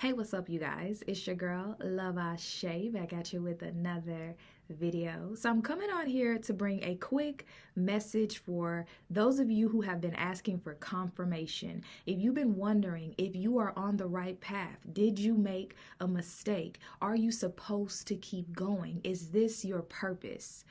Hey, what's up, you guys? It's your girl, Love Ashe, back at you with another video. So I'm coming on here to bring a quick message for those of you who have been asking for confirmation. If you've been wondering if you are on the right path, did you make a mistake? Are you supposed to keep going? Is this your purpose?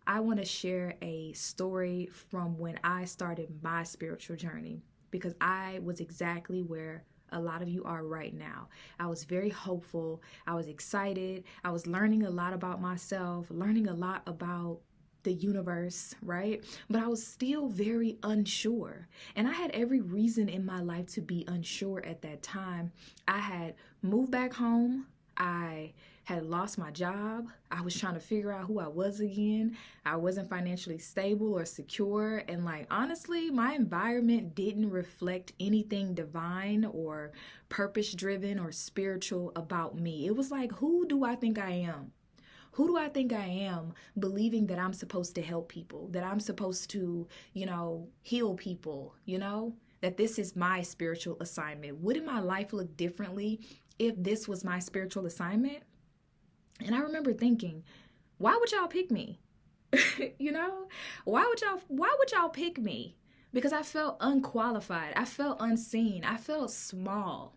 I want to share a story from when I started my spiritual journey because I was exactly where a lot of you are right now. I was very hopeful. I was excited. I was learning a lot about myself, learning a lot about the universe, right? But I was still very unsure. And I had every reason in my life to be unsure at that time. I had moved back home. I had lost my job. I was trying to figure out who I was again. I wasn't financially stable or secure. And honestly, my environment didn't reflect anything divine or purpose driven or spiritual about me. It was like, who do I think I am? Who do I think I am believing that I'm supposed to help people, that I'm supposed to, heal people, that this is my spiritual assignment? Wouldn't my life look differently if this was my spiritual assignment? And I remember thinking, why would y'all pick me? you know, why would y'all pick me? Because I felt unqualified. I felt unseen. I felt small.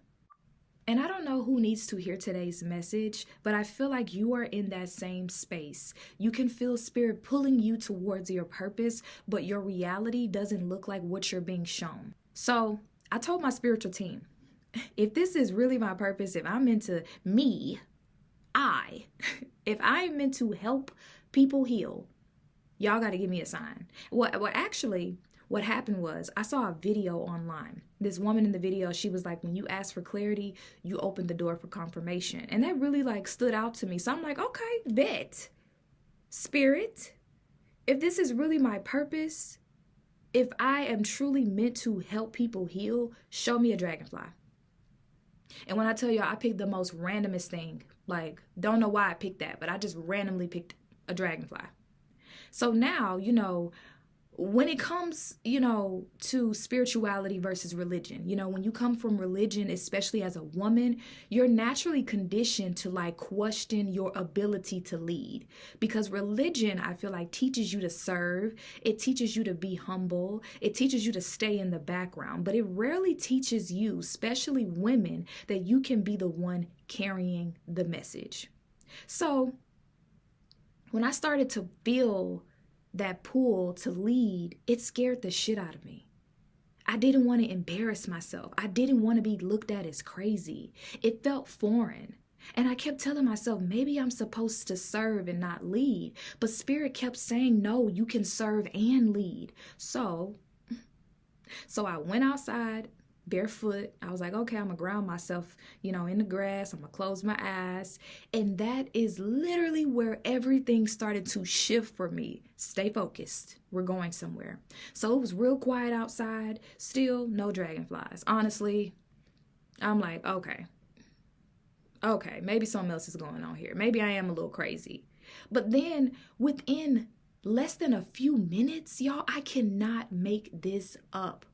And I don't know who needs to hear today's message, but I feel like you are in that same space. You can feel spirit pulling you towards your purpose, but your reality doesn't look like what you're being shown. So I told my spiritual team, if this is really my purpose, if I'm into me, I, if I am meant to help people heal, y'all got to give me a sign. What happened was I saw a video online. This woman in the video, she was like, when you ask for clarity, you open the door for confirmation. And that really stood out to me. So I'm like, okay, bet. Spirit, if this is really my purpose, if I am truly meant to help people heal, show me a dragonfly. And when I tell y'all, I picked the most randomest thing. Don't know why I picked that, but I just randomly picked a dragonfly. So now, when it comes, to spirituality versus religion, when you come from religion, especially as a woman, you're naturally conditioned to question your ability to lead. Because religion, I feel like, teaches you to serve. It teaches you to be humble. It teaches you to stay in the background. But it rarely teaches you, especially women, that you can be the one carrying the message. So when I started to feel that pull to lead, it scared the shit out of me. I didn't want to embarrass myself. I didn't want to be looked at as crazy. It felt foreign. And I kept telling myself, maybe I'm supposed to serve and not lead. But Spirit kept saying, no, you can serve and lead. So I went outside barefoot. I was like, okay, I'm gonna ground myself, in the grass. I'm gonna close my eyes. And that is literally where everything started to shift for me. Stay focused. We're going somewhere. So it was real quiet outside. Still no dragonflies. Honestly, I'm like, okay, maybe something else is going on here. Maybe I am a little crazy. But then within less than a few minutes, y'all, I cannot make this up.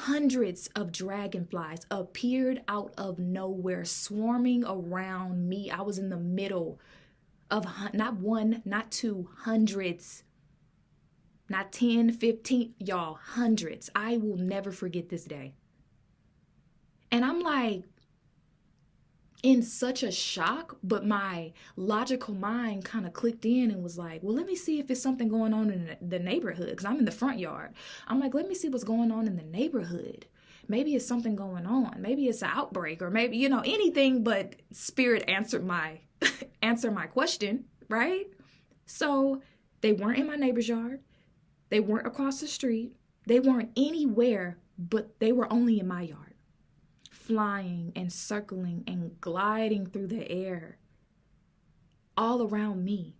Hundreds of dragonflies appeared out of nowhere, swarming around me. I was in the middle of not one, not two, hundreds. Not 10, 15, y'all, hundreds. I will never forget this day. And I'm in such a shock, but my logical mind kind of clicked in and was like, well, let me see if it's something going on in the neighborhood, because I'm in the front yard. I'm like, let me see what's going on in the neighborhood. Maybe it's something going on. Maybe it's an outbreak, or maybe, anything but Spirit answered my answer my question, right? So they weren't in my neighbor's yard. They weren't across the street. They weren't anywhere, but they were only in my yard, flying and circling and gliding through the air all around me.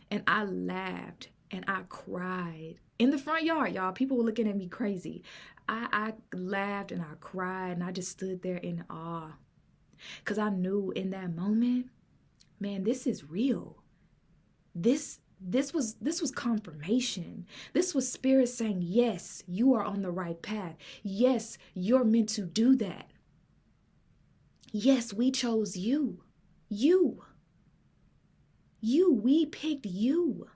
And I laughed and I cried in the front yard, y'all. People were looking at me crazy. I laughed and I cried, and I just stood there in awe, because I knew in that moment, man, this is real. This was confirmation. This was Spirit saying, yes, you are on the right path. Yes, you're meant to do that. Yes, we chose you. You. We picked you.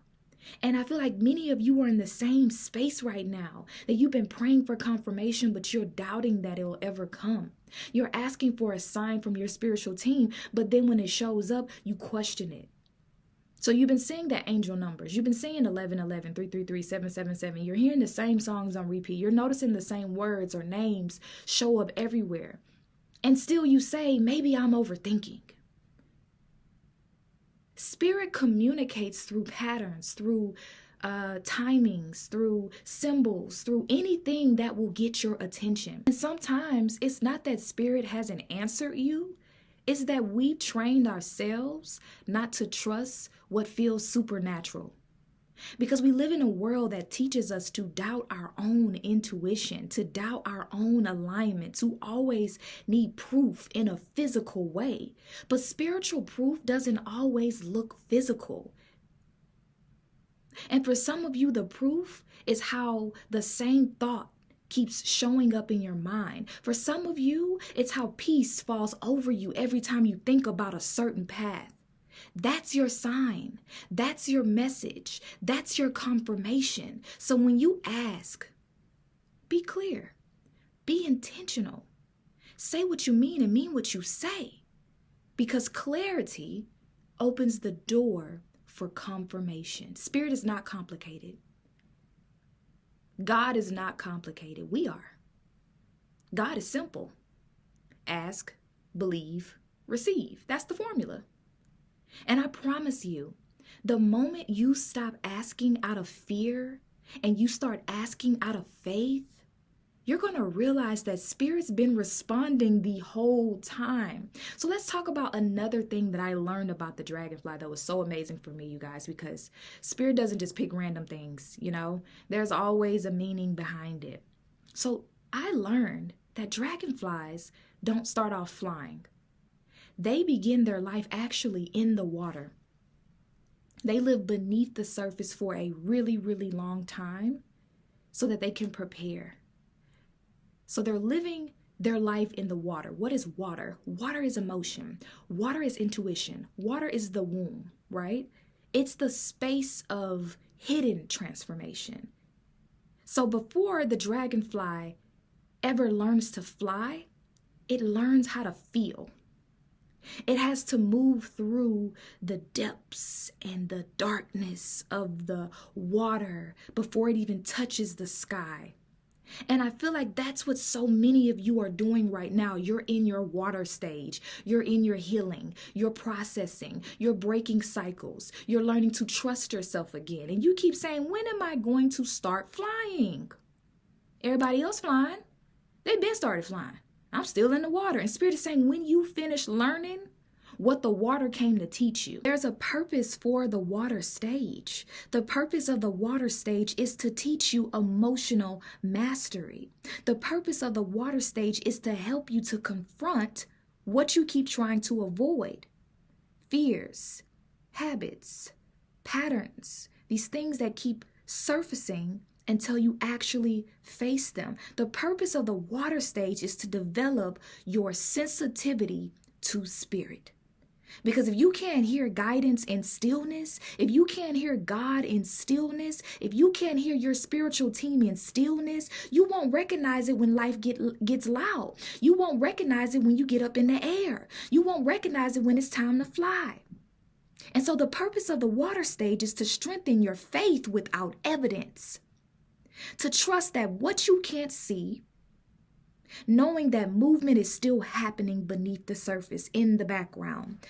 And I feel like many of you are in the same space right now, that you've been praying for confirmation, but you're doubting that it will ever come. You're asking for a sign from your spiritual team, but then when it shows up, you question it. So you've been seeing the angel numbers. You've been seeing 11, 11, 333, 777. You're hearing the same songs on repeat. You're noticing the same words or names show up everywhere. And still you say, maybe I'm overthinking. Spirit communicates through patterns, through timings, through symbols, through anything that will get your attention. And sometimes it's not that Spirit hasn't answered you, it's that we trained ourselves not to trust what feels supernatural. Because we live in a world that teaches us to doubt our own intuition, to doubt our own alignment, to always need proof in a physical way. But spiritual proof doesn't always look physical. And for some of you, the proof is how the same thought keeps showing up in your mind. For some of you, it's how peace falls over you every time you think about a certain path. That's your sign. That's your message. That's your confirmation. So when you ask, be clear, be intentional. Say what you mean and mean what you say, because clarity opens the door for confirmation. Spirit is not complicated. God is not complicated. We are. God is simple. Ask, believe, receive. That's the formula. And I promise you, the moment you stop asking out of fear and you start asking out of faith, you're going to realize that Spirit's been responding the whole time. So let's talk about another thing that I learned about the dragonfly that was so amazing for me, you guys, because Spirit doesn't just pick random things, there's always a meaning behind it. So I learned that dragonflies don't start off flying. They begin their life actually in the water. They live beneath the surface for a really, really long time so that they can prepare. So they're living their life in the water. What is water? Water is emotion. Water is intuition. Water is the womb, right? It's the space of hidden transformation. So before the dragonfly ever learns to fly, it learns how to feel. It has to move through the depths and the darkness of the water before it even touches the sky. And I feel like that's what so many of you are doing right now. You're in your water stage. You're in your healing. You're processing. You're breaking cycles. You're learning to trust yourself again. And you keep saying, when am I going to start flying? Everybody else flying. They've been started flying. I'm still in the water. And Spirit is saying, when you finish learning what the water came to teach you, there's a purpose for the water stage. The purpose of the water stage is to teach you emotional mastery. The purpose of the water stage is to help you to confront what you keep trying to avoid. Fears, habits, patterns, these things that keep surfacing until you actually face them. The purpose of the water stage is to develop your sensitivity to Spirit. Because if you can't hear guidance in stillness, if you can't hear God in stillness, if you can't hear your spiritual team in stillness, you won't recognize it when life gets loud. You won't recognize it when you get up in the air. You won't recognize it when it's time to fly. And so the purpose of the water stage is to strengthen your faith without evidence. To trust that what you can't see, knowing that movement is still happening beneath the surface in the background.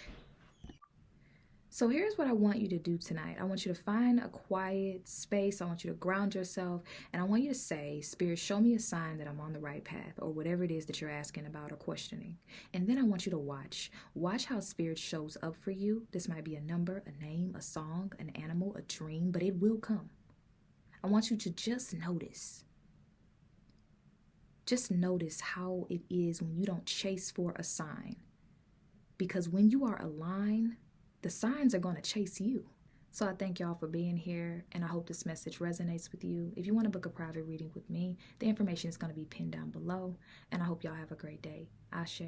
So here's what I want you to do tonight. I want you to find a quiet space. I want you to ground yourself. And I want you to say, Spirit, show me a sign that I'm on the right path, or whatever it is that you're asking about or questioning. And then I want you to watch. Watch how Spirit shows up for you. This might be a number, a name, a song, an animal, a dream, but it will come. I want you to just notice. Just notice how it is when you don't chase for a sign. Because when you are aligned, the signs are going to chase you. So I thank y'all for being here, and I hope this message resonates with you. If you want to book a private reading with me, the information is going to be pinned down below, and I hope y'all have a great day. Ashe.